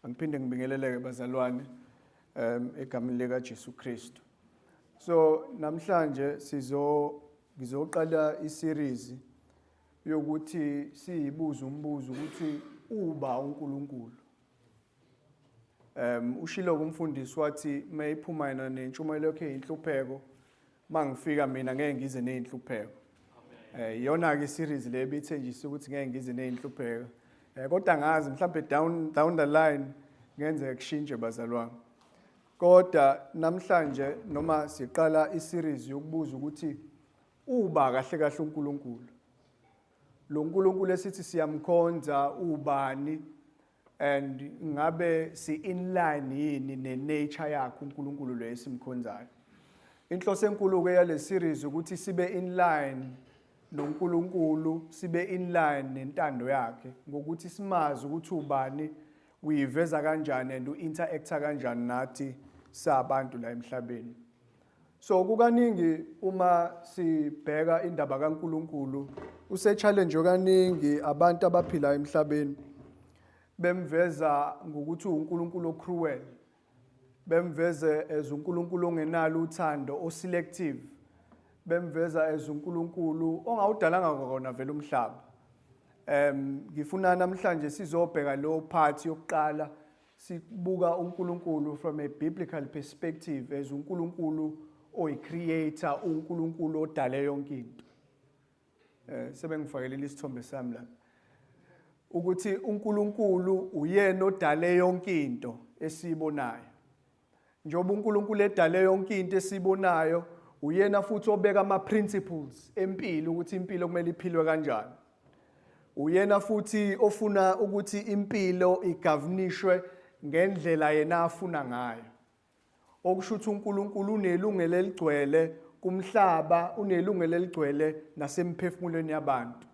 Angiphinde ngibingeleleke bazalwane egameni lika Jesu Kristu. So namhlanje ngizoqala iseries yokuthi siyibuza umbuzo ukuthi uba uNkulunkulu. Ushilo kumfundisi wathi mayiphuma yena nentshumayelo yakhe inhlupheko mangifika mina ngeke ngize nezinhlupheko. Iyona ke series le ebithenjisa ukuthi ngeke ngize nezinhlupheko. Kodwa ngazi mhlawumbe down the line ngenze kushintshe bazalwane. Kodwa namhlanje noma siqala iseries yokubuza ukuthi uba kahle kahle uNkulunkulu. Lo nkulunkulu esithi siyamkhonza ubani and ngabe si in line yini nenature yakhe uNkulunkulu lo esimkhonzayo. Inhloso enkulu ke yale series ukuthi sibe in line noNkulunkulu, sibe in line nentando yakhe ngokuthi simazi ukuthi ubani, uyiveza kanjani and uinteract kanjani nathi sabantu la emhlabeni. So kukaningi uma sibheka indaba kaNkulunkulu use-challenge kaningi abantu abaphila emhlabeni bemveza ngokuthi uNkulunkulu ocruel, bemveze as uNkulunkulu ongenalo uthando, o-selective, bemveza as uNkulunkulu ongawudalanga kona vele umhlaba. Ngifuna namhlanje sizobheka lo part yokuqala sibuka uNkulunkulu from a biblical perspective as uNkulunkulu oyi-creator, uNkulunkulu odale yonke into. Sebengifakelele isithombe sami la. Ukuthi uNkulunkulu uyena odale yonke into esiyibonayo. Njengoba uNkulunkulu edale yonke into esiyibonayo, uyena futhi obeka ama-principles empilo ukuthi impilo kumele iphilwe kanjani. Uyena futhi ofuna ukuthi impilo igovernishwe ngendlela yena afuna ngayo. Okusho ukuthi uNkulunkulu unelungelo eligcwele kumhlaba, unelungelo eligcwele nasemphefumulweni yabantu.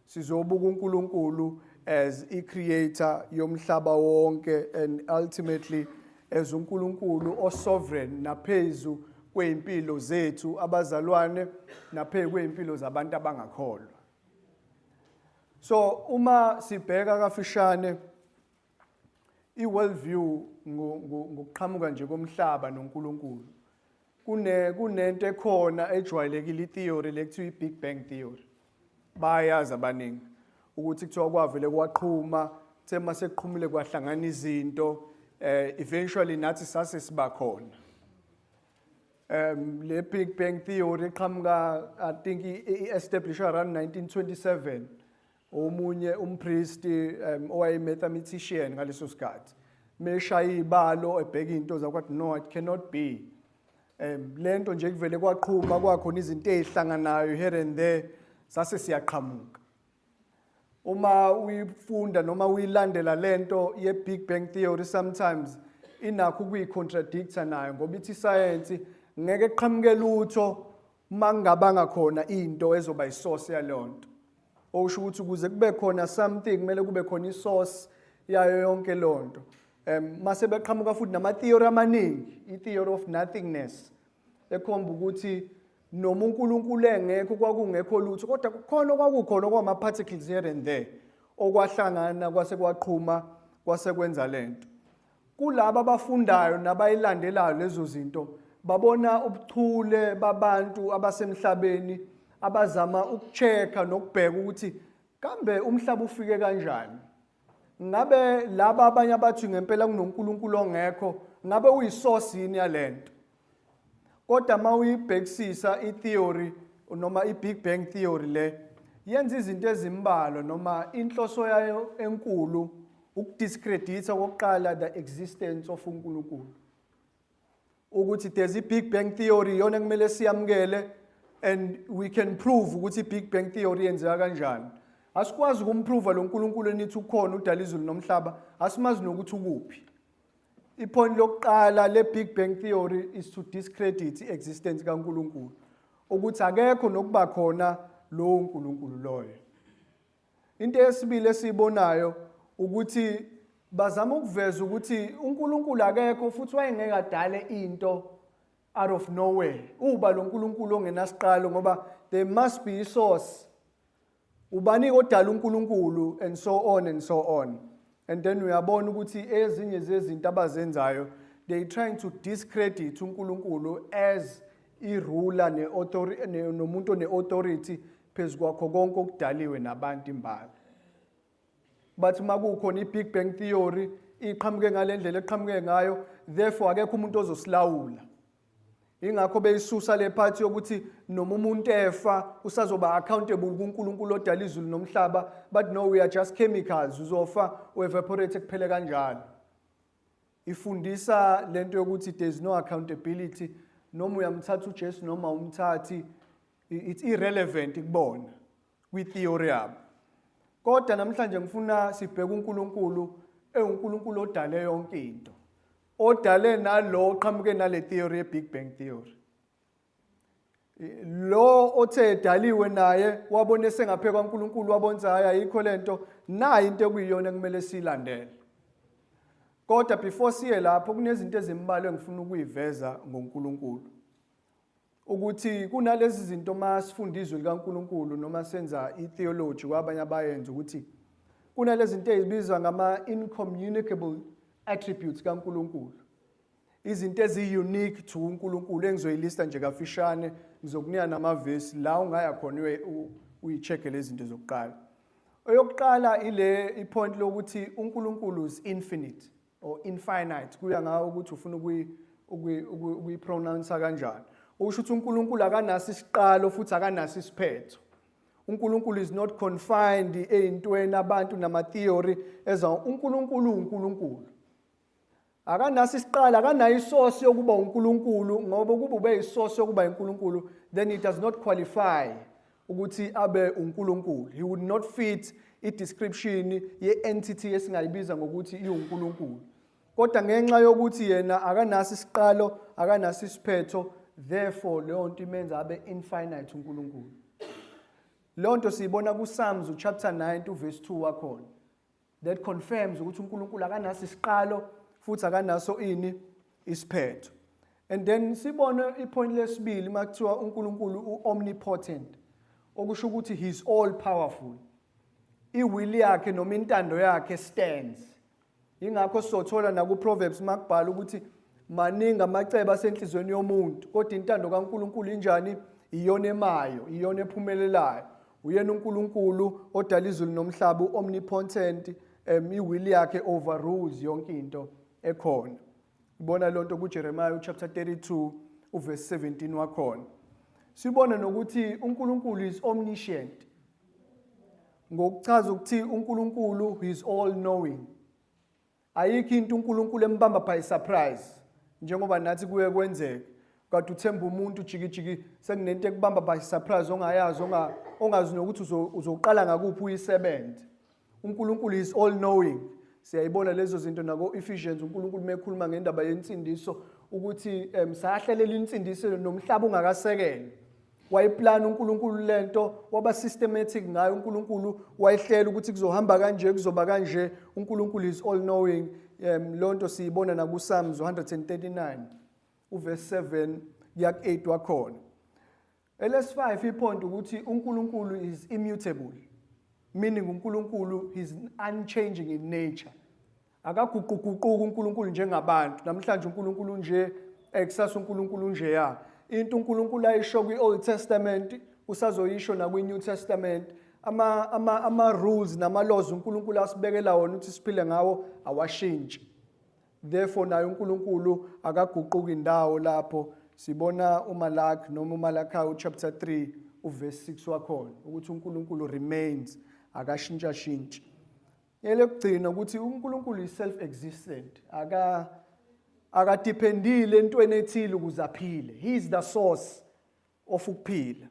Sizobuka uNkulunkulu as i-creator yomhlaba wonke and ultimately as uNkulunkulu o-sovereign naphezu kweimpilo zethu abazalwane naphezu kweimpilo zabantu abangakholwa. So uma sibheka kafishane i-world view ngokuqhamuka nje komhlaba noNkulunkulu, kunento ekhona ejwayelekile i-theory lekuthiwa i-Big Bang theory. Bayazi abaningi ukuthi kuthiwa kwavele kwaqhuma, kuthe mase kuqhumile kwahlangana izinto, eventually nathi sase siba khona. Le Big Bang theory iqhamuka I think i-established around 1927. Omunye umpristi owaye-mathematician ngaleso sikhathi meshaya ibalo ebheka into zakwathi no, it cannot be. Lento nje kuvele kwaqhuma kwakhona izinto ezihlanganayo here and there sase siyaqhamuka. Uma uyifunda noma uyilandela lento ye-Big Bang theory sometimes inakho ukuyicontradicta nayo ngoba ithi science ngeke kuqhamuke lutho mangabanga khona into ezoba isource yalonto. Okusho ukuthi ukuze kube khona something kumele kube khona isource yayo yonke lonto. Mase beqhamuka futhi nama-theory amaningi, i-theory of nothingness ekhomba ukuthi noma uNkulunkulu engekho kwakungekho lutho kodwa kukhona kwakukhona kwama-particles here and there okwahlangana kwase kwaqhuma kwase kwenza lento. Kulabo abafundayo nabayilandelayo lezo zinto babona ubuchule babantu abasemhlabeni abazama ukuchecka nokubheka ukuthi kambe umhlaba ufike kanjani. Ngabe laba abanye abathi ngempela kunoNkulunkulu ongekho, ngabe uyisource yini yalento. Kodwa mawuyibhekisisa i-theory noma i-Big Bang theory le yenza izinto ezimbalwa noma inhloso yayo enkulu ukudiscredita kokuqala the existence of uNkulunkulu. Ukuthi there's i-Big Bang theory yona kumele siyamukele and we can prove ukuthi i-Big Bang theory yenzeka kanjani. Asikwazi ukumprove lo nkulunkulu enithi ukhona udala izulu nomhlaba, asimazi nokuthi ukuphi. Ipoint lokuqala le-Big Bang theory is to discredit i-existence kaNkulunkulu. Ukuthi akekho nokuba khona lo nkulunkulu loyo. Into yesibili esiyibonayo ukuthi bazama ukuveza ukuthi uNkulunkulu akekho futhi wayengeke adale into out of nowhere. Uba lo nkulunkulu ongenasiqalo ngoba there must be a source. Ubani odala uNkulunkulu and so on and so on. And then uyabona ukuthi ezinye zezinto abazenzayo they trying to discredit uNkulunkulu as iruler nomuntu ne-authority phezu kwakho konke okudaliwe nabantu imbala. But makukhona i-Big Bang Theory iqhamuke ngalendlela eqhamuke ngayo, therefore akekho umuntu ozosilawula. Ingakho beyisusa le part yokuthi noma umuntu efa usazoba accountable kuNkulunkulu odala izulu nomhlaba, but no, we are just chemicals, uzofa uevaporate kuphele kanjalo. Ifundisa lento yokuthi there is no accountability, noma uyamthatha uJesu noma umthathi, it's irrelevant kubona kwi-theory yabo. Kodwa namhlanje ngifuna sibheke uNkulunkulu uNkulunkulu odale yonke into. Odale nalo oqhamuke nale theory ye-Big Bang Theory. Lo othe edaliwe naye wabona sengapheka kwaNkulunkulu wabonza haya ayikho lento, nayi into ekuyiyona kumele siyilandele. Kodwa before siye lapho kunezinto ezimbalwa engifuna ukuyiveza ngoNkulunkulu. Ukuthi kunalezi zinto masifunda izwi likaNkulunkulu noma senza itheology kwabanye abayenza ukuthi kunalezi zinto ezibizwa ngama incommunicable attributes kaNkulunkulu. Izinto ezi-unique to uNkulunkulu engizoyilista nje kafishane, ngizokunika namavesi la ungaya khona uyi-check lezi zinto zokuqala. Eyokuqala ile ipoint lokuthi uNkulunkulu is infinite or infinite, kuya ngawo ukuthi ufuna ukuyipronounce kanjani. Usho ukuthi uNkulunkulu akanaso isiqalo futhi akanaso isiphetho. uNkulunkulu is not confined eyintweni abantu nama-theory eza uNkulunkulu. Akanaso isiqalo, akanayo isource yokuba uNkulunkulu, ngoba ukuba ube isource yokuba uNkulunkulu, then it does not qualify ukuthi abe uNkulunkulu. He would not fit i-description ye-entity esingayibiza ngokuthi iwuNkulunkulu. Kodwa ngenxa yokuthi yena akanaso isiqalo, akanaso isiphetho, therefore leyo nto imenza abe infinite uNkulunkulu. Leyo nto siyibona kuPsalms chapter 9 verse 2 wakhona. That confirms ukuthi uNkulunkulu akanaso isiqalo futhi akanaso isiphetho. And then sibona ipoint lesibili makuthiwa uNkulunkulu omnipotent, okusho ukuthi he is all powerful. Iwili yakhe noma intando yakhe stands. Ingakho sothola nakuProverbs makubhala ukuthi maningi amacebo asenhlizweni yomuntu, kodwa intando kaNkulunkulu injani? Iyona emayo, iyona ephumelelayo. Uyena uNkulunkulu odala izulu nomhlaba, omnipotent, iwili yakhe overrules yonke into ekhona. Ibona lonto kuJeremiah chapter 32 verse 17 wakhona. Sibona nokuthi uNkulunkulu is omniscient. Ngokuchaza ukuthi uNkulunkulu is all knowing. Ayikho into uNkulunkulu embamba by surprise njengoba nathi kuye kwenzeka. Kade uthemba umuntu jikijiki sekunento ekubamba by surprise ongayazi ongazi nokuthi uzoqala ngakuphi uyisebenze. uNkulunkulu is all knowing. Siyayibona lezo zinto nako Ephesians uNkulunkulu mekhuluma ngendaba yensindiso ukuthi sahlelela insindiso nomhlaba ungakasekele. Wayiplan uNkulunkulu lento waba systematic ngayo. uNkulunkulu wayihlela ukuthi kuzohamba kanje kuzoba kanje. uNkulunkulu is all knowing. Lonto siyibona na kuPsalms 139 verse 7 yak 8 wakhona. LS5 ipoint ukuthi uNkulunkulu is immutable, meaning uNkulunkulu is unchanging in nature. Akaguquguquki uNkulunkulu njengabantu. Namhlanje uNkulunkulu nje, eksasa uNkulunkulu nje ya. Into uNkulunkulu ayisho kwi-Old Testament usazoyisho na kwi-New Testament. Ama rules nama laws uNkulunkulu asibekela wona ukuthi siphile ngawo awashintshi. Therefore naye uNkulunkulu akaguquki indawo lapho. Sibona uMalaki chapter 3 verse 6 wakhona ukuthi uNkulunkulu remains, akashintsha shintshi. Yelekugcina ukuthi uNkulunkulu is self-existent. Akadependile entweni ethile ukuze aphile. He is the source of ukuphila.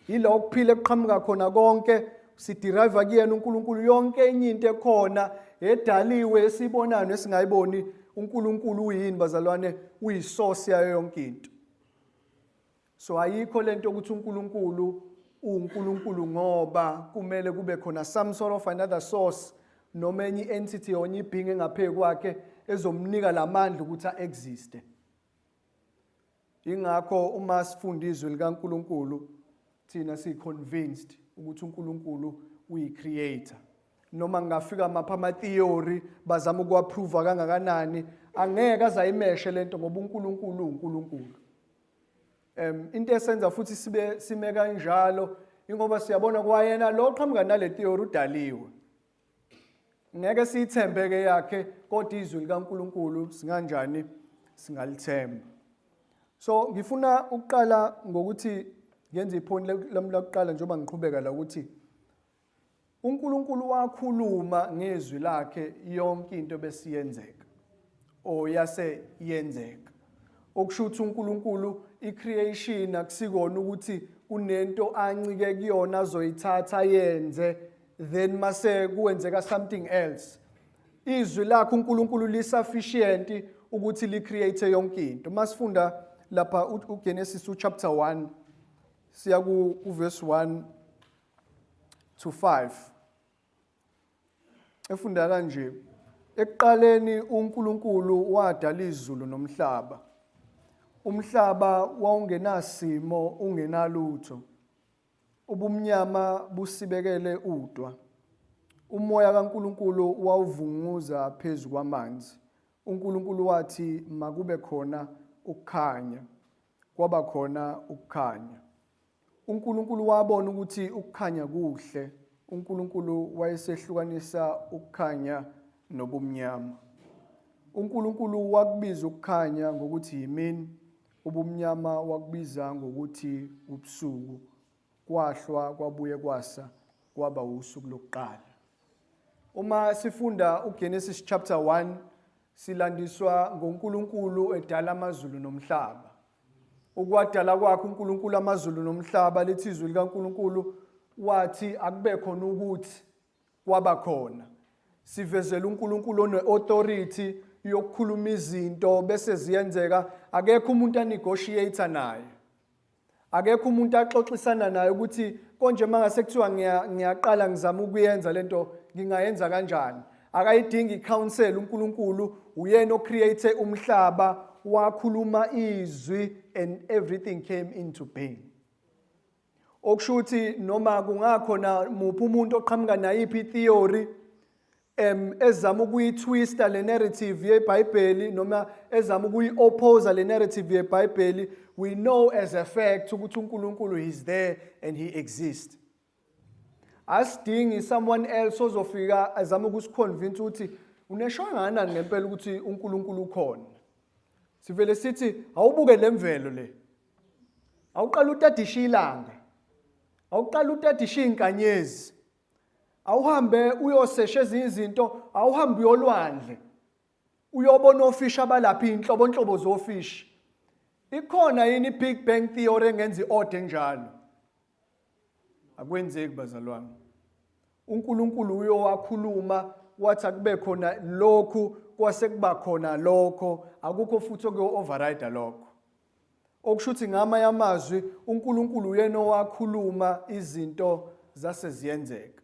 Yilo ukuphila eqhamuka khona konke siderive kuyena uNkulunkulu. Yonke enye into ekhona edaliwe esibonayo esingayiboni, uNkulunkulu uyini bazalwane? Uyisource yayo yonke into. So ayikho lento ukuthi uNkulunkulu uNkulunkulu ngoba kumele kube khona some sort of another source noma enye entity onye ibhinge engaphezu kwakhe ezomnika lamandla ukuthi existe. Ingakho uma sifunda izwi likaNkulunkulu thina siconvinced ukuthi uNkulunkulu uyi-creator. noma ngafika mapha ama-theory bazama ukuapprove kangakanani angeke azayimeshe lento ngoba uNkulunkulu uNkulunkulu. Into esenza futhi sime kanjalo ingoba siyabona kwayena lo qhamuka nale theory udaliwe. Ngeke siyithembeke yakhe kodwa izwi likaNkulunkulu singanjani singalithemba. So ngifuna ukuqala ngokuthi ngenze iphoni lami lokuqala njengoba ngiqhubeka la ukuthi uNkulunkulu wakhuluma ngezwi lakhe yonke into besiyenzeka yase yenzeka. Okusho ukuthi uNkulunkulu icreation akusikona ukuthi kunento ancike kuyona azoyithatha yenze then mase kuwenzeka something else. Izwi lakhe uNkulunkulu lisufficient ukuthi licreate yonke into. Masifunda lapha uGenesis chapter 1 siya ku verse 1 to 5. Efunda kanje, ekuqaleni uNkulunkulu wadala izulu nomhlaba. Umhlaba wawungenasimo ungenalutho. Ubumnyama busibekele udwa. Umoya kaNkulunkulu wawuvunguza phezu kwamanzi. uNkulunkulu wathi makube khona ukukhanya. Kwaba khona ukukhanya. uNkulunkulu wabona ukuthi ukukhanya kuhle. uNkulunkulu wayesehlukanisa ukukhanya nobumnyama. uNkulunkulu wakubiza ukukhanya ngokuthi yimini, ubumnyama wakubiza ngokuthi ubusuku. Kwahlwa kwabuye kwasa kwaba usuku lokuqala. Uma sifunda uGenesis chapter 1 silandiswa ngoNkulunkulu edala amazulu nomhlaba. Ukwadala kwakhe uNkulunkulu amazulu nomhlaba lithi izwi likaNkulunkulu wathi akube khona ukuthi kwaba khona. Sivezela uNkulunkulu one-authority yokukhuluma izinto bese ziyenzeka. Akekho umuntu anegotiator naye. Akekho umuntu axoxisana naye ukuthi konje mangase kuthiwa ngiyaqala ngizama ukuyenza lento ngingayenza kanjani. Akayidingi counsel uNkulunkulu uyena ocreate umhlaba wakhuluma izwi and everything came into being. Okusho ukuthi noma kungakhona muphi umuntu oqhamuka nayiphi theory ezama ukuyitwista le narrative yeBhayibheli noma ezama ukuyi-oppose le narrative yeBhayibheli, we know as a fact ukuthi uNkulunkulu is there and he exists. Asidingi someone else ozofika azama ukusiconvince ukuthi uneshwa ngani ngempela ukuthi uNkulunkulu ukhona. Sivele sithi awubuke lemvelo le. Awuqala utadisha ilanga. Awuqala utadisha inkanyezi. Awuhambe uyosesha ezinye izinto, awuhambe uyolwandle. Uyobona ofisha abalapha inhlobonhlobo zofish. Ikhona yini Big Bang theory engenza iorder njalo? Akwenzeki bazalwane. uNkulunkulu uyowakhuluma wathi akube khona lokhu kwase kuba khona lokho, akukho futhi okuyo-override lokho. Okusho ukuthi ngamanye amazwi uNkulunkulu uyena owakhuluma izinto zase ziyenzeka.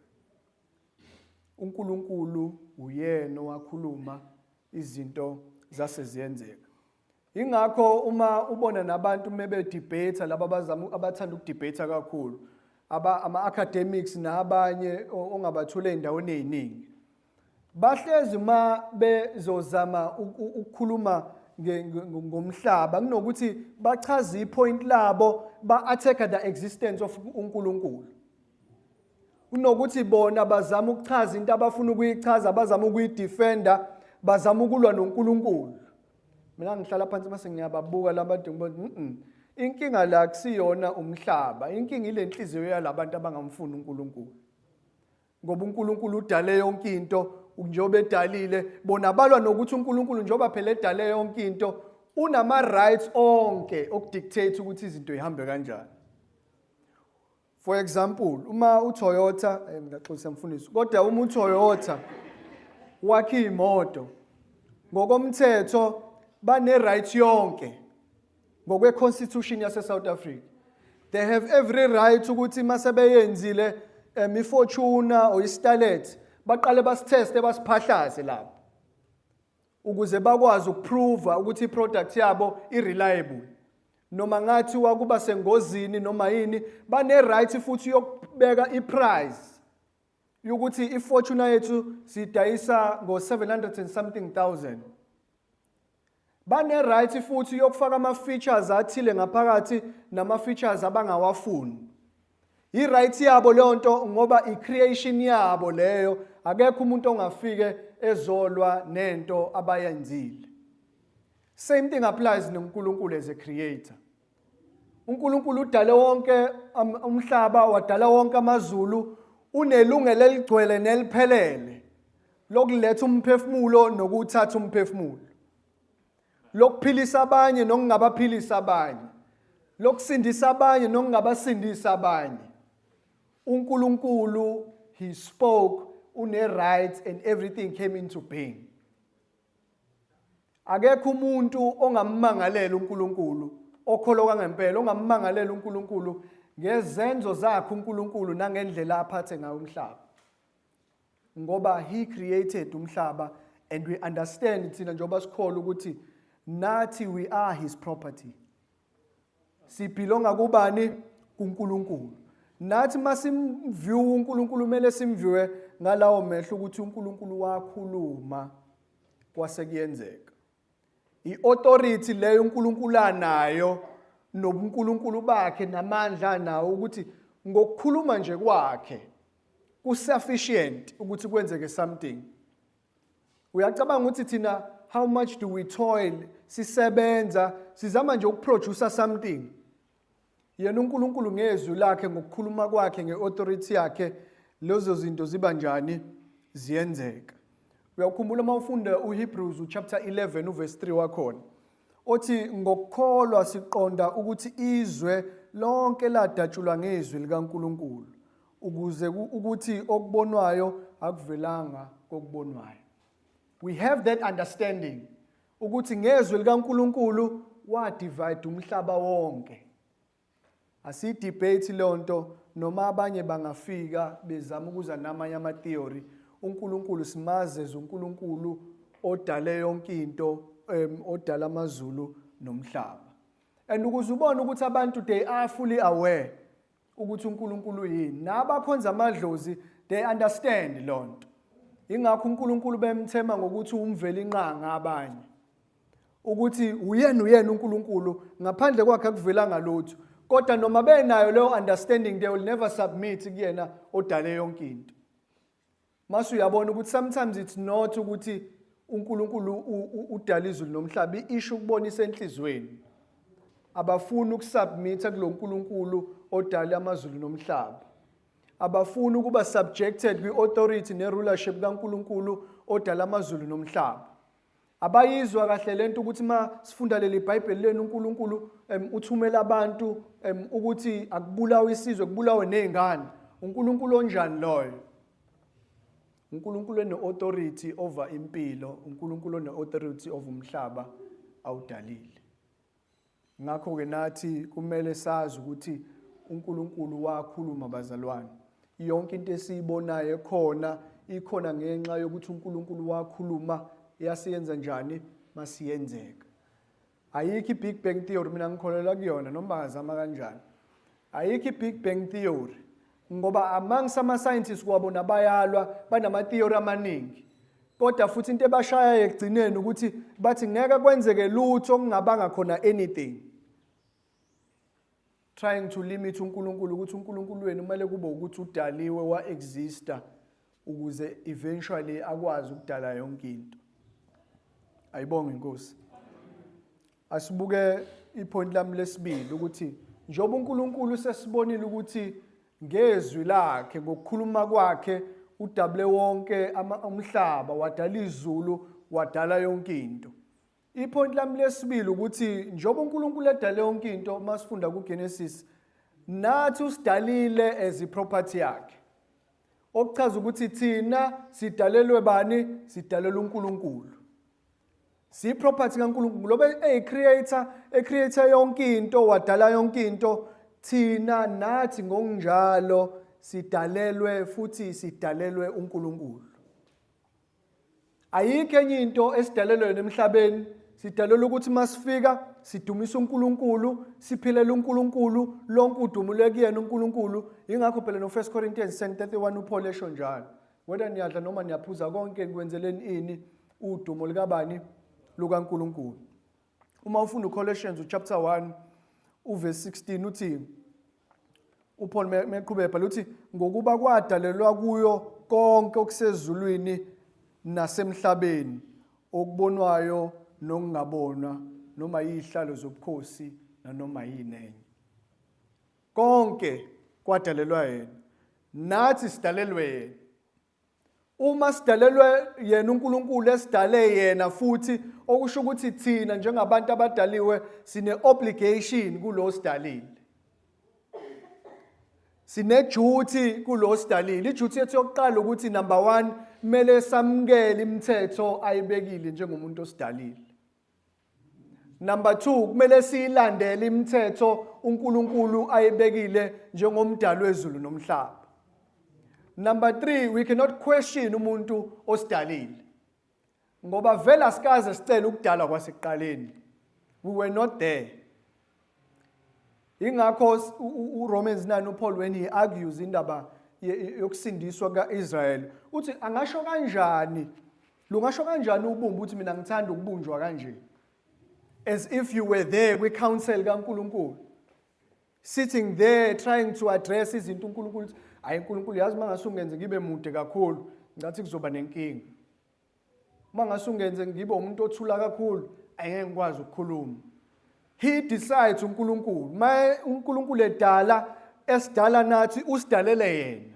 uNkulunkulu uyena owakhuluma izinto zase ziyenzeka. Ingakho uma ubona nabantu mebedebate laba abathanda ukudebate kakhulu, ama-academics nabanye ongabathula endaweni eziningi, bahlezi uma bezozama ukukhuluma ngomhlaba kunokuthi bachaze ipoint labo ba-attack the existence of uNkulunkulu. Kunokuthi bona bazama ukuchaza into abafuna ukuyichaza, bazama ukuyidefenda, bazama ukulwa noNkulunkulu. Mina ngihlala phansi mase ngiyababuka labantu ngibona inkinga la kusiyona umhlaba, inkinga ile nhliziyo yalabantu abangamfuni uNkulunkulu. Ngoba uNkulunkulu udale yonke into njengoba edalile, bona balwa nokuthi uNkulunkulu njengoba phela edale yonke into unama rights onke okudictate ukuthi izinto zihambe kanjani. For example, uma uToyota, ngiyaxolisa mfundisi, kodwa uma uToyota wakhe imoto ngokomthetho bane right yonke ngokwe constitution yase South Africa. They have every right ukuthi mase beyenzile iFortuner or iStarlet baqale basiteste basiphahlaze lapho ukuze bakwazi ukuprove ukuthi iproduct yabo ireliable. Noma ngathi wakuba sengozini noma yini bane right futhi yokubeka iprice ukuthi iFortuna yethu sidayisa ngo-700 and something thousand. Bane right futhi yokufaka ama-features athile ngaphakathi nama-features abangawafuni. I-right yabo leyo nto ngoba i-creation yabo leyo, akekho umuntu ongafike ezolwa nento abayenzile. Same thing applies noNkulunkulu as a creator. uNkulunkulu udale wonke umhlaba, wadala wonke amazulu, unelungelo eligcwele neliphelele lokuletha umphefumulo nokuthatha umphefumulo, lokuphilisa abanye nokungabaphilisa abanye, lokusindisa abanye nokungabasindisa abanye. uNkulunkulu, he spoke, une-right, and everything came into being. Akekho umuntu ongammangalela uNkulunkulu, okholwa ngempela ongammangalela uNkulunkulu ngezenzo zakhe uNkulunkulu nangendlela aphathe ngayo umhlaba. Ngoba he created umhlaba, and we understand thina njengoba sikholwa ukuthi nathi we are his property. Sibhilonga kubani? kuNkulunkulu. Nathi masimview uNkulunkulu mele simviwe ngalawo mehlo ukuthi uNkulunkulu wakhuluma kwase kuyenzeka. I-authority leyo uNkulunkulu anayo nobuNkulunkulu bakhe namandla nawo ukuthi ngokukhuluma nje kwakhe kusufficient ukuthi kwenzeke something. Uyacabanga ukuthi thina how much do we toil, sisebenza, sizama nje ukuproduce something. Yena uNkulunkulu ngezwi lakhe ngokukhuluma kwakhe ngeauthority yakhe lezo zinto ziba njani ziyenzeka. Uyakhumbula uma ufunda uHebrews chapter 11 verse 3 wakhona. Othi ngokukholwa siqonda ukuthi izwe lonke ladatshulwa ngezwi likaNkulunkulu ukuze ukuthi okubonwayo akuvelanga kokubonwayo. We have that understanding ukuthi ngezwi likaNkulunkulu wadivide umhlaba wonke. Asidebate lonto noma abanye bangafika bezama ukuza namanye ama-theory. uNkulunkulu simaze uNkulunkulu odale yonke into, odala amazulu nomhlaba. And ukuze ubone ukuthi abantu they are fully aware ukuthi uNkulunkulu yini, nabakhonza amadlozi they understand lonto. Ingakho uNkulunkulu bemthema ngokuthi umveli inqanga abanye, ukuthi uyena uNkulunkulu ngaphandle kwakhe akuvelanga lutho. Kodwa noma benayo leyo understanding, they will never submit kuyena odale yonke into. Masu uyabona ukuthi sometimes it's not ukuthi uNkulunkulu udala izulu nomhlaba, i-issue ukubonisa enhlizweni. Abafuni ukusubmit kulo uNkulunkulu odala amazulu nomhlaba. Abafuni ukuba subjected kwi-authority ne-rulership kaNkulunkulu odala amazulu nomhlaba. Abayizwa kahle lento ukuthi ma sifunda leli iBhayibheli lenu uNkulunkulu uthumela abantu ukuthi akubulawe isizwe, kubulawe nezingane. uNkulunkulu onjani loyo? uNkulunkulu one-authority over impilo, uNkulunkulu one-authority over umhlaba awudalile. Ngakho-ke nathi kumele sazi ukuthi uNkulunkulu wakhuluma bazalwane. Yonke into esiyibonayo ikhona ngenxa yokuthi uNkulunkulu wakhuluma, yasiyenza njani masiyenzeka. Ayikho i-Big Bang Theory mina ngikholelwa kuyona noma ngazama kanjani. Ayikho i-Big Bang Theory ngoba among sama-scientists kwabona bayalwa banama-theory amaningi. Kodwa futhi into ebashaya ekugcineni ukuthi bathi ngeke kwenzeke lutho okungabanga khona anything. Trying to limit uNkulunkulu ukuthi uNkulunkulu wenu kumele kube ukuthi udaliwe wa-exista ukuze eventually akwazi ukudala yonke into. Ayibonge Nkosi. Asibuke ipoint lami lesibili ukuthi njengoba uNkulunkulu sesibonile ukuthi ngezwi lakhe ngokukhuluma kwakhe udabule wonke umhlaba, wadala izulu, wadala yonke into. Ipoint lami lesibili ukuthi njengoba uNkulunkulu edale yonke into, masifunda kuGenesis, nathi usidalile as iproperty yakhe. Okuchaza ukuthi thina sidalelwe bani? Sidalelwe uNkulunkulu. Siyiproperty kaNkulunkulu. Ngoba ecreator yonke into, wadala yonke into, thina nathi ngokunjalo sidalelwe futhi sidalelwe uNkulunkulu. Ayikho enye into esidalelwe emhlabeni sidalelwe ukuthi masifika sidumisa uNkulunkulu, siphilela uNkulunkulu, lonke udumo lekuyena uNkulunkulu. Ingakho phela no 1 Corinthians 10:31 uPaul esho njalo. Whether niyadla noma niyaphuza konke nikwenzeleni ini udumo likabani lukaNkulunkulu. Uma ufunda uColossians chapter 1 uverse 16 uthi uPaul meqhubeka phela uthi ngokuba kwadalelwa kuyo konke okusezulwini nasemhlabeni okubonwayo nokungabonwa noma yihlalo zobukhosi noma yinenye. Konke kwadalelwa yena. Nathi sidalelwe yena. Uma sidalelwe yena uNkulunkulu esidale yena futhi okusho ukuthi thina njengabantu abadaliwe sine obligation kulo sidalile. Sine duty kulo sidalile. Iduty yethu yokuqala ukuthi number 1 kumele samukele imithetho ayibekile njengomuntu osidalile. Number 2 kumele siyilandele imithetho uNkulunkulu ayibekile njengomdali wezulu nomhlaba. Number 3, we cannot question umuntu osidalile. Ngoba vele asikaze sicela ukudala kwasekuqaleni. We were not there. Ingakho uRomans 9 uPaul when he argues indaba yokusindiswa kaIsrael uthi angasho kanjani? Lungasho kanjani ubumba uthi mina ngithanda ukubunjwa kanje? As if you were there kwi council kaNkulunkulu. Sitting there trying to address izinto uNkulunkulu ayi uNkulunkulu yazi mangase ungenze ngibe mude kakhulu ngathi kuzoba nenkinga. Mangase ungenze ngibe umuntu othula kakhulu angeke ngikwazi ukukhuluma. He decides uNkulunkulu. uNkulunkulu edala esidala nathi usidalele yena.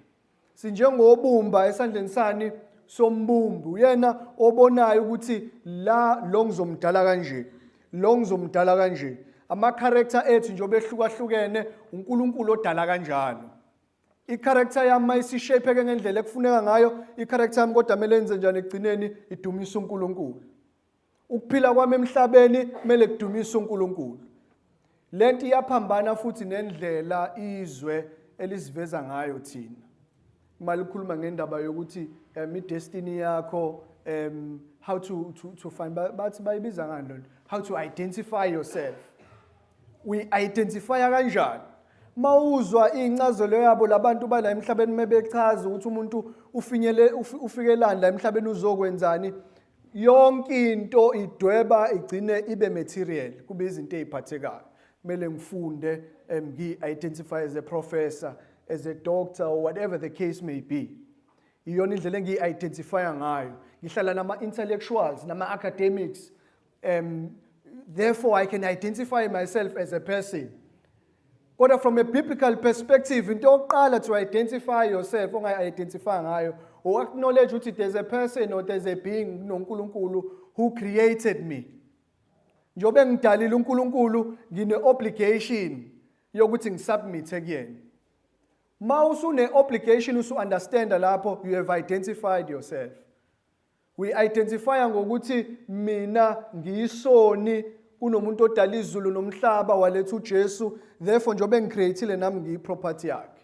Sinjengobumba esandleni sani sombumbi. Uyena obonayo ukuthi lo ngizomdala kanje. Lo ngizomdala kanje. Ama character ethu njobe ehlukahlukene uNkulunkulu odala kanjalo. I-character yami mayisishapeke ngendlela ekufuneka ngayo, i-character yami kodwa kumele enze njani ekugcineni idumisa uNkulunkulu. Ukuphila kwami emhlabeni kumele kudumisa uNkulunkulu. Lento iyaphambana futhi nendlela izwe elisiveza ngayo thina. Malikhuluma ngendaba yokuthi i-destiny yakho how to find bathi bayibiza ngani lona? How to identify yourself. We identify kanjani? Mawuzwa incazelo yabo labantu bala emhlabeni mebechaza ukuthi umuntu ufikelana la emhlabeni uzokwenzani, yonke into idweba igcine ibe material kube izinto eziphathekayo. Kumele ngifunde ngi-identify as a professor, as a doctor or whatever the case may be. Iyona indlela engi-identify ngayo. Ngihlala nama-intellectuals, nama-academics. Therefore, I can identify myself as a person. Kodwa from a biblical perspective, into yokuqala to identify yourself, ongayi-identify ngayo, or acknowledge ukuthi there's a person or there's a being, noNkulunkulu, who created me. Njobe ngidalile uNkulunkulu, ngine-obligation yokuthi ngisubmit kuyena. Ma usune-obligation usu-understanda lapho, you have identified yourself. We identify ngokuthi mina ngiyisoni kunomuntu odala izulu nomhlaba waletha uJesu, therefore njobe ngicreateile nami ngiyiproperty yakhe.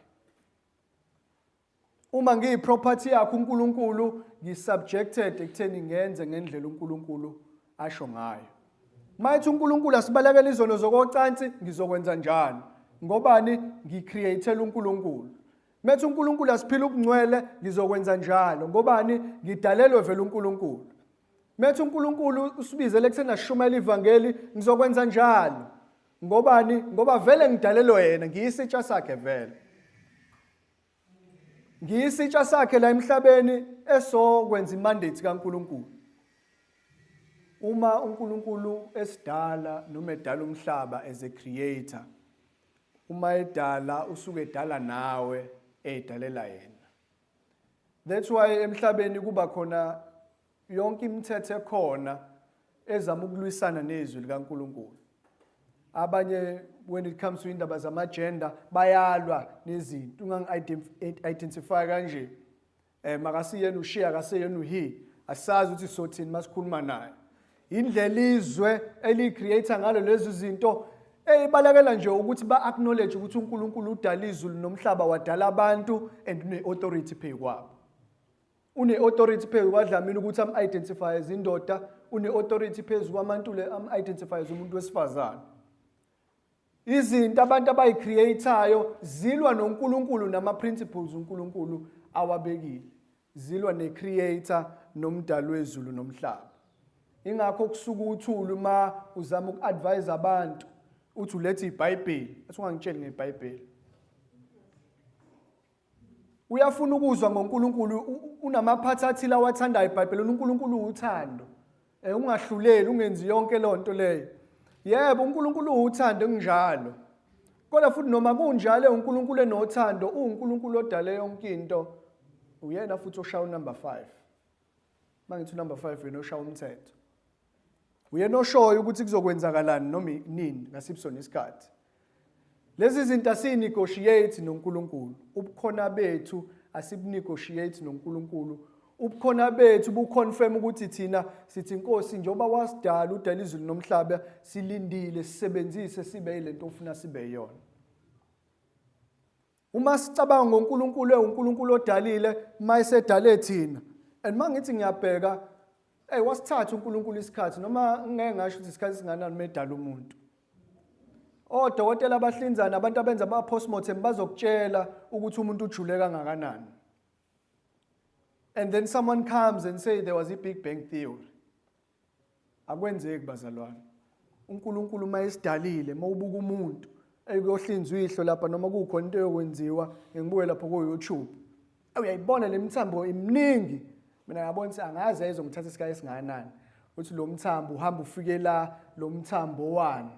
Uma ngiyiproperty yakhe uNkulunkulu, ngisubjected ekutheni ngenze ngendlela uNkulunkulu asho ngayo. Mayithi uNkulunkulu asibalekela izono zokocansi, ngizokwenza njani? Ngobani ngicreateela uNkulunkulu. Methi uNkulunkulu asiphila ubungcwele, ngizokwenza njalo. Ngobani ngidalelwe vele uNkulunkulu. Methi uNkulunkulu usibizele ekutheni ashumayele ivangeli, ngizokwenza njalo. Ngobani? Ngoba vele ngidalelwe yena, ngiyisitsha sakhe vele. Ngiyisitsha sakhe la emhlabeni esokwenza imandate kaNkulunkulu. Uma uNkulunkulu esidala noma edala umhlaba as a creator, uma edala usuke edala nawe edalela yena. That's why emhlabeni kuba khona yonke imithetho ekhona ezama ukulwisana nezwi likaNkulunkulu. Abanye when it comes to indaba zamagender bayalwa nezinto ungangi-identify kanje. Makasiyena ushiya akasiyena uhe, asazi ukuthi sothini masikhuluma naye. Indlela izwe eli-creator ngalo lezi zinto eyibalekela nje ukuthi ba-acknowledge ukuthi uNkulunkulu udala izulu nomhlaba wadala abantu and une-authority phezu kwabo. Une-authority phezu kwadlamini ukuthi am-identify as indoda, une-authority phezu kwamantule am-identifies umuntu wesifazane. Izinto abantu abayi-create-ayo zilwa noNkulunkulu nama-principles uNkulunkulu awabekile. Zilwa ne-creator nomdali wezulu nomhlaba. Ingakho kusuka uthuli uma uzama uku-advise abantu uthi ulethe iBhayibheli, athi ungangitsheli ngeBhayibheli. Uyafuna ukuzwa ngoNkulunkulu unamaphathi athile awathandayo iBhayibheli, uNkulunkulu uthando. Ungahluleli ungenzi yonke lonto leyo. Yebo uNkulunkulu uthando enginjalo. Kodwa futhi noma kunjalo uNkulunkulu enothando, uNkulunkulu odale yonke into, uyena futhi oshaya number 5. Mangithi number 5 wena oshaya umthetho. Uyena oshoyo ukuthi kuzokwenzakalani noma nini ngasiphi isikhathi. Lezi zinto asinegotiate noNkulunkulu. Ubukhona bethu asibunegotiate noNkulunkulu. Ubukhona bethu buconfirm ukuthi thina sithi inkosi njengoba wasidala udala izulu nomhlaba silindile sisebenzise sibe yilento ofuna sibe yiyona. Uma sicabanga ngoNkulunkulu uNkulunkulu odalile mayisedale thina. And mangithi ngiyabheka wasithatha uNkulunkulu isikhathi noma ngeke ngasho ukuthi isikhathi singanani medala umuntu. Odokotela abahlinzana abantu abenza ama-postmortem bazokutshela ukuthi umuntu ujule kangakanani. And then someone comes and say there was a Big Bang theory. Akwenzeki bazalwane. uNkulunkulu mayesidalile mawubuka umuntu ekuyohlinzwa ihlo lapha noma kukhona into yokwenziwa ngibuye lapha ku-YouTube. Uyayibona le mithambo iminingi. Mina ngiyabona ukuthi angazi ayizongithatha isikhathi esingakanani. Uthi lo mthambo uhamba ufike la lo mthambo wani.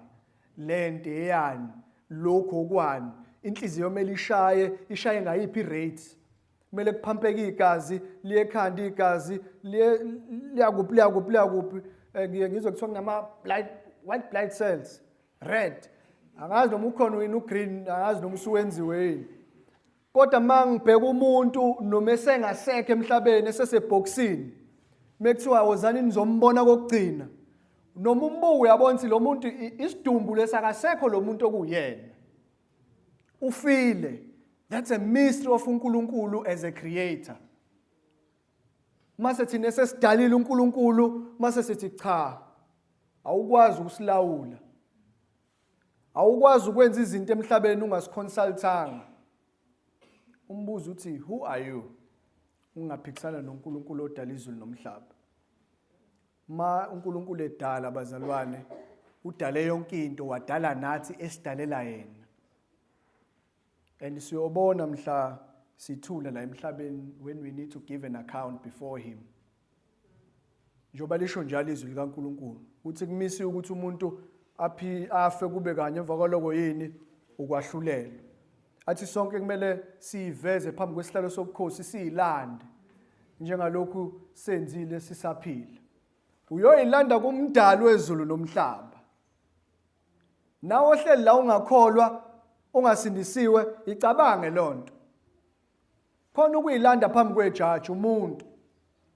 Lento eyani lokho okwani inhliziyo kumele ishaye ngayiphi irate kumele kuphampeke igazi liye ekhanda igazi liyakuphi ngizwe kuthiwa kunama white blood cells red angazi noma ukhona wena ugreen angazi noma usuwenziwe yini kodwa mangibheka umuntu noma esengasekho emhlabeni eseseboxini mekuthiwa wozani nizombona kokugcina noma umbuko uyabona ukuthi lo muntu isidumbu lesakasekho lo muntu okuyena ufile. That's a mystery of uNkulunkulu as a creator. Mase thina sesidalile uNkulunkulu mase sithi cha awukwazi ukusilawula awukwazi ukwenza izinto emhlabeni ungasiconsultanga. Umbuzo uthi who are you? Ungaphikisana noNkulunkulu odala izulu nomhlaba. Ma uNkulunkulu edala abazalwane udale yonke into wadala nathi esidalela yena. And siyobona mhla sithula la emhlabeni when we need to give an account before him. Njoba lisho njalo izwi likaNkulunkulu uthi kumisi ukuthi umuntu afe kube kanye emva kwaloko yini ukwahlulela. Athi sonke kumele siveze phambi kwesihlalo sobukhosi siyilande njengalokhu senzile sisaphila. Uyoyilanda kumdali wezulu nomhlaba. Nawo ohleli la ungakholwa ungasindisiwe icabange lonto. Khona ukuyilanda phambi kwejaji umuntu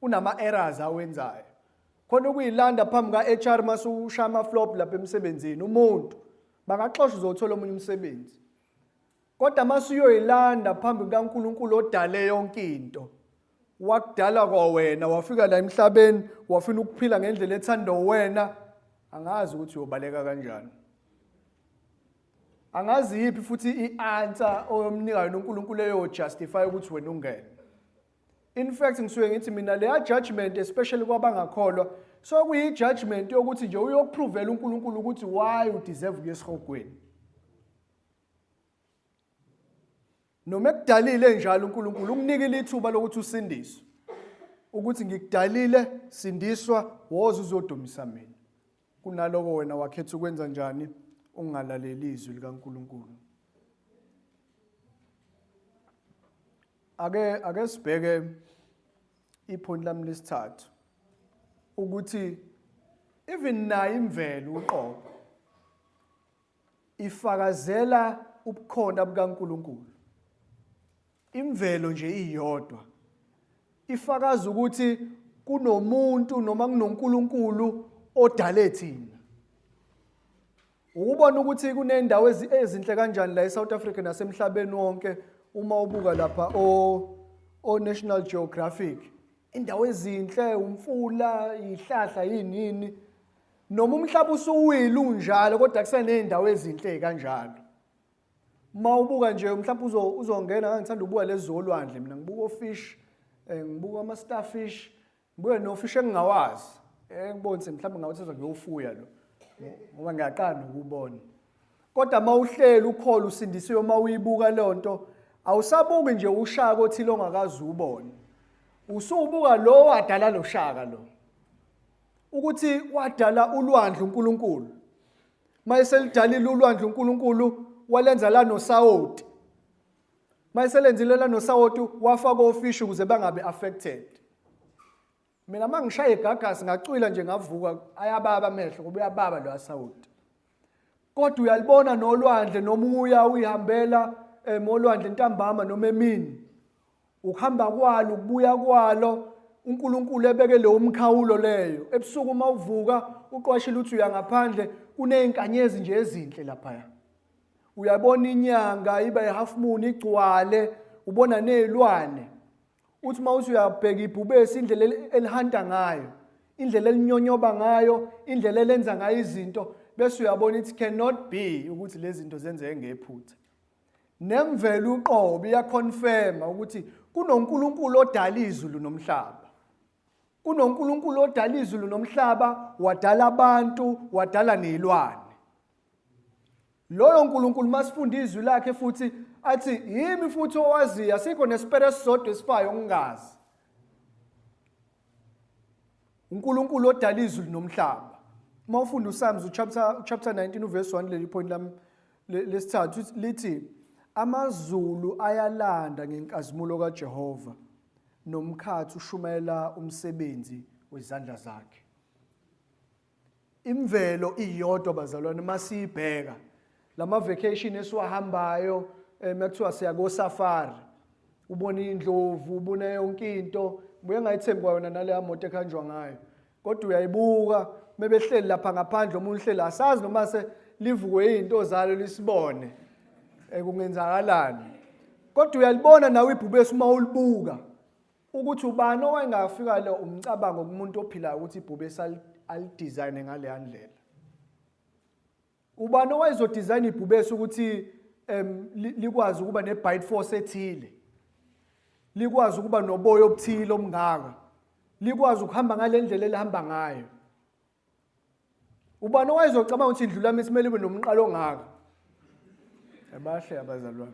unama errors awenzayo. Khona ukuyilanda phambi ka-HR masushaya ama-flop lapha emsebenzini umuntu bangaxoxa uzothola omunye umsebenzi. Kodwa masuyoyilanda phambi kaNkulunkulu odale yonke into. Wakudala kwawena wafika la emhlabeni wafuna ukuphila ngendlela ethanda wena angazi ukuthi uyobaleka kanjani. Angazi yiphi futhi i-answer oyomnikayo noNkulunkulu eyojustify ukuthi wena ungene. In fact ngisuke ngithi mina leya judgment especially kwabangakholwa so kuyi judgment yokuthi nje uyokupruvela uNkulunkulu ukuthi why you deserve kuyesihogweni. Noma ekudalile njalo uNkulunkulu ukunikela ithuba lokuthi usindiswe. Ukuthi ngikudalile sindiswa woza uzodumisa mina. Kunaloko wena wakhetha ukwenza njani ungalaleli izwi likaNkulunkulu. Ake sibheke iphoni lami lesithathu ukuthi even nayo imvelo uqobo ifakazela ubukhona bukaNkulunkulu. Imvelo nje iyodwa ifakaza ukuthi kunomuntu noma kunoNkulunkulu odale thina. Ubona ukuthi kunendawo ezinhle kanjani la eSouth Africa nasemhlabeni wonke uma ubuka lapha o National Geographic indawo ezinhle, umfula, ihlahla yinini. Noma umhlaba usuwile unjalo kodwa kuseney'ndawo ezinhle kanjalo. Mawubuka nje mhlawumbe uzongena ngithanda ukubuka lezi zolwandle mina ngibuka ofish, ngibuka ama-starfish, ngibuke nofish engingawazi. Ngibonise mhlawumbe ngawuthatha ngiyofuya lo. Ngoba ngiyaqala ukubona. Kodwa mawuhleli ukhola usindisiwe mawuyibuka lonto, awusabuki nje ushaka othile ongakazi ubone. Usubuka lo wadala lo shaka lo. Ukuthi wadala ulwandle uNkulunkulu. Mayeselidalile ulwandle uNkulunkulu walenza la nosawoti. Mayeselenzile la nosawoti wafaka ofish ukuze bangabe affected. Mina mangishaya igagasi ngacwila nje ngavuka ayababa amehlo kuba uyababa lo asawoti. Kodwa uyalibona nolwandle nomuya uyihambela molwandle ntambama noma emini. Ukuhamba kwalo ukubuya kwalo uNkulunkulu ebeke lo umkhawulo leyo. Ebusuku uma uvuka uqwashile uthi uya ngaphandle kunezinkanyezi nje ezinhle lapha. Uyabona inyanga iba half moon igcwale, ubona nezilwane. Uthi mawuthi uyabheka ibhubesi indlela elihanda ngayo, indlela elinyonyoba ngayo, indlela elenza ngayo izinto, bese uyabona it cannot be ukuthi lezi zinto zenzeke ngephutha. Nemvelo uqobo iyaconfirma ukuthi kunoNkulunkulu odala izulu nomhlaba. KunoNkulunkulu odala izulu nomhlaba, wadala abantu, wadala nezilwane. Loyo uNkulunkulu masifunda izwi lakhe futhi athi yimi futhi owazi asikho nesipere sodwa esifayo ongazi. uNkulunkulu odala izulu nomhlaba. Uma ufunda uPsalms chapter 19 uverse 1 leli point lami lesithathu lithi amazulu ayalanda ngenkazimulo kaJehova nomkhathi ushumayela umsebenzi wezandla zakhe. Imvelo iyodwa bazalwane masiyibheka lama vacation esiwahambayo makuthiwa siya go safari ubona indlovu ubona yonke into buye ngayithemba yona nale moto ekhanjwa ngayo kodwa uyayibuka mebehleli lapha ngaphandle omunye uhleli asazi noma se livuke izinto zalo lisibone kungenzakalani kodwa uyalibona nawe ibhubesi uma ulibuka ukuthi ubani owayengafika lo umcabango kumuntu ophilayo ukuthi ibhubesi alidesign ngale ndlela. Ubani owayezodesign ibhubesi ukuthi likwazi ukuba ne-bite force ethile. Likwazi ukuba noboya obuthile omngaka. Likwazi ukuhamba ngale ndlela elihamba ngayo. Ubani owayezocabanga ukuthi indlu lami isimele ibe nomqalo ongaka. Abahle abazalwane.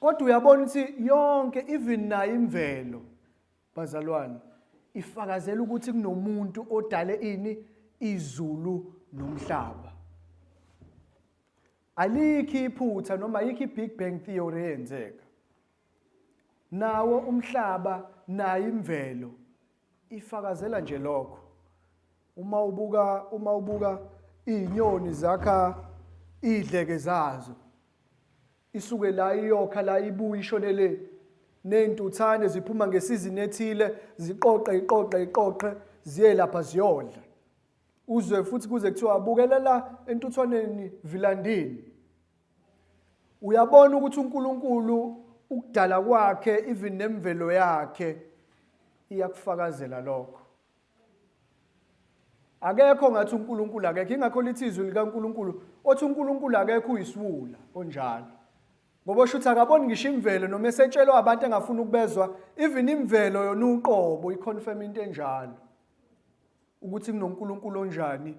Kodwa uyabona ukuthi yonke even nayo imvelo bazalwane ifakazela ukuthi kunomuntu odale ini izulu nomhlaba. Alikho iphutha noma yikho i-Big Bang Theory eyenzeka. Nawo umhlaba nayo imvelo ifakazela nje lokho. Uma ubuka izinyoni zakha idleke zazo. Isuke la iyokha la ibuye ishonele nezintuthane ziphuma ngesizini ethile ziqoqe ziye lapha ziyodla. Uzwe futhi kuze kuthiwa abukelela entuthwaneni vilandini. Uyabona ukuthi uNkulunkulu ukudala kwakhe even nemvelo yakhe iyakufakazela lokho. Akekho ngathi uNkulunkulu akekho ingakho lithi izwi likaNkulunkulu othi uNkulunkulu akekho uyisiwula onjalo. Ngoba ushuthi akaboni ngisho imvelo noma esetshelwa abantu engafuna ukubezwa even imvelo yona uqobo iconfirm into enjalo. Ukuthi kunoNkulunkulu onjani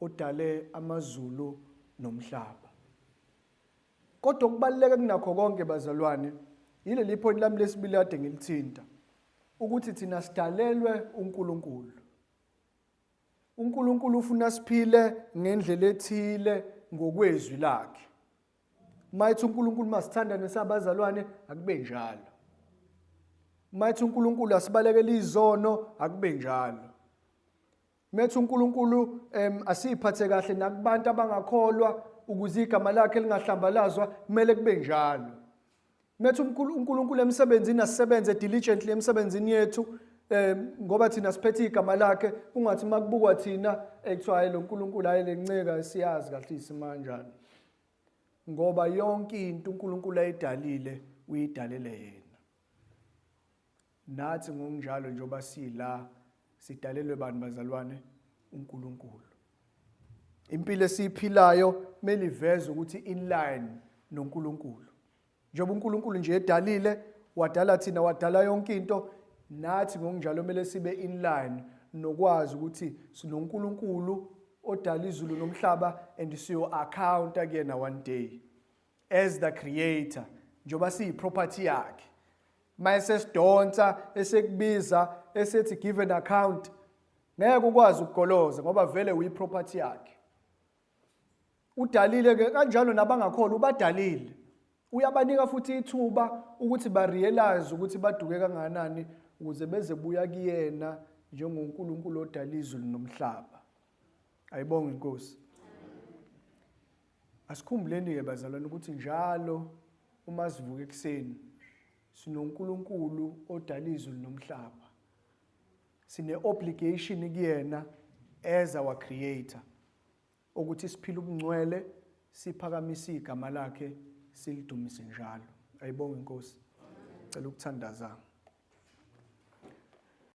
odale amazulu nomhlaba. Kodwa okubaluleke kunakho konke bazalwane yileli point lami lesibili kade ngilithinta ukuthi thina sidalelwe uNkulunkulu. uNkulunkulu ufuna siphile ngendlela ethile ngokwezwi lakhe. Mayithi uNkulunkulu masithandane sabazalwane akube njalo. Mayithi uNkulunkulu asibalekele izono akube njalo. Methu uNkulunkulu asiphathe kahle nakubantu abangakholwa ukuze igama lakhe lingahlambalazwa kumele kube njalo. Methu uNkulunkulu emsebenzini asisebenze diligently emsebenzini yethu ngoba thina siphethe igama lakhe kungathi makubukwa thina ekuthiwa lo uNkulunkulu ayelenceka siyazi kahle isimanjani. Ngoba yonke into uNkulunkulu ayidalile uyidalele yena. nathi ngokunjalo njengoba sila sidalelwe bani bazalwane uNkulunkulu. Impilo esiphilayo kumele iveze ukuthi in line noNkulunkulu. Njengoba uNkulunkulu nje edalile, wadala thina, wadala yonke into, nathi ngokunjalo kumele sibe in line nokwazi ukuthi sinoNkulunkulu odala izulu nomhlaba and siyo account kuyena one day as the creator, njengoba siyiproperty yakhe. Mayese sidonsa esekubiza esethi give an account, ngeke ukwazi ukugoloza ngoba vele uyiproperty yakhe. Udalile ke kanjalo nabangakholwa ubadalile. Uyabanika futhi ithuba ukuthi ba realize ukuthi baduke kangakanani ukuze beze buya kuyena njengoNkulunkulu odala izulu nomhlaba. Ayibonge Inkosi. Asikhumbuleni ke bazalwane ukuthi njalo uma sivuka ekseni sinoNkulunkulu odala izulu nomhlaba. Sine obligation kuyena as our creator ukuthi siphile ubungcwele, siphakamise igama lakhe, silidumise njalo. Ayibonge Inkosi. Cela ukuthandaza.